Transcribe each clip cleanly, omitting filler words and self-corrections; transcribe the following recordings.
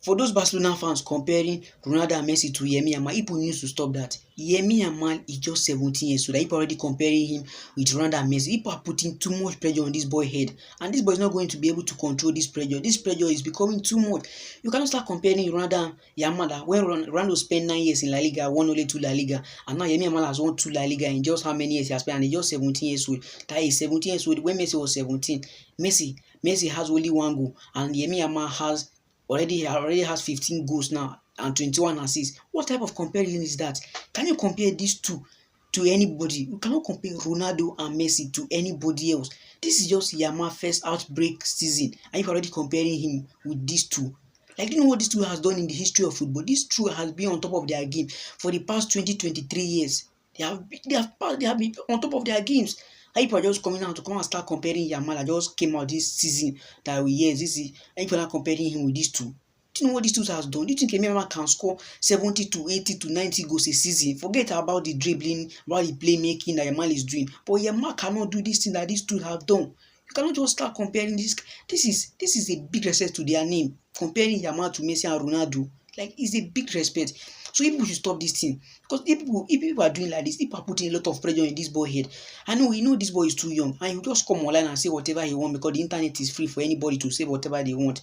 For those Barcelona fans comparing Ronaldo and Messi to Lamine Yamal, people need to stop that. Lamine Yamal is just 17 years old. People already comparing him with Ronaldo and Messi. People are putting too much pressure on this boy's head, and this boy is not going to be able to control this pressure. This pressure is becoming too much. You cannot start comparing Ronaldo and Yamal. When Ronaldo spent 9 years in La Liga, won only 2 La Liga, and now Lamine Yamal has won 2 La Liga in just how many years he has spent, and he's just 17 years old. That is 17 years old. When Messi was 17, Messi has only 1 goal, and Lamine Yamal already has 15 goals now and 21 assists. What type of comparison is that? Can you compare these two to anybody? You cannot compare Ronaldo and Messi to anybody else. This is just Yamal first outbreak season, and you're already comparing him with these two. Like, you know what these two has done in the history of football? These two has been on top of their game for the past 23 years. They have been on top of their games. And people are just coming out to come and start comparing Yamal that just came out this season that this is, and people are comparing him with these two. Do you know what these two has done? Do you think Yamal can score 70 to 80 to 90 goals a season? Forget about the dribbling, about the playmaking that Yamal is doing. But Yamal cannot do this thing that these two have done. You cannot just start comparing this. This is a big respect to their name. Comparing Yamal to Messi and Ronaldo, like, it's a big respect. So people should stop this thing, because if people are doing like this, people are putting a lot of pressure on this boy's head. I know, we know this boy is too young, and he will just come online and say whatever he wants because the internet is free for anybody to say whatever they want.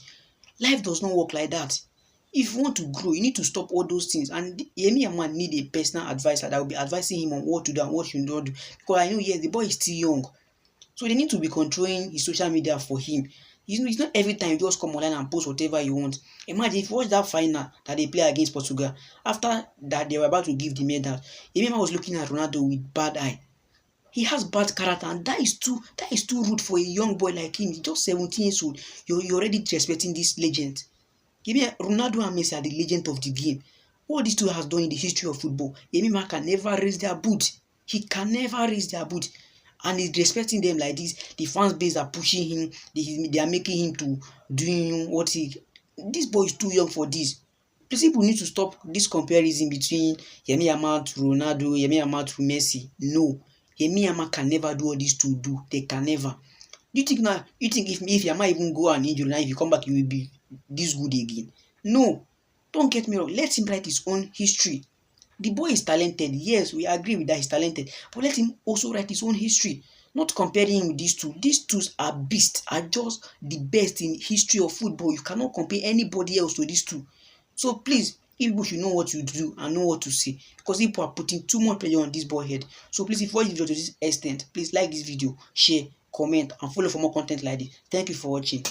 Life does not work like that. If you want to grow, you need to stop all those things. And Lamine Yamal need a personal advisor that will be advising him on what to do and what he should not do. Because I know, yes, the boy is still young, so they need to be controlling his social media for him. It's not every time you just come online and post whatever you want. Imagine if you watch that final that they play against Portugal. After that, they were about to give the medal. Yamal was looking at Ronaldo with bad eye. He has bad character, and that is too rude for a young boy like him. He's just 17 years old. You're already disrespecting this legend. Ronaldo and Messi are the legend of the game. What these two has done in the history of football, Yamal can never raise their boot. He can never raise their boot. And he's respecting them like this. The fans base are pushing him. They are making him to doing what he. This boy is too young for this. People need to stop this comparison between Lamine Yamal to Ronaldo, Lamine Yamal to Messi. No, Lamine Yamal can never do what these two do. They can never. You think if Yamal even go and injure now, if you come back, you will be this good again? No, don't get me wrong. Let him write his own history. The boy is talented. Yes, we agree with that, he's talented. But let him also write his own history. Not comparing him with these two. These two are beasts, are just the best in history of football. You cannot compare anybody else to these two. So please, people should know what to do and know what to say, because people are putting too much pressure on this boy head. So please, if you watch this video to this extent, please like this video, share, comment, and follow for more content like this. Thank you for watching.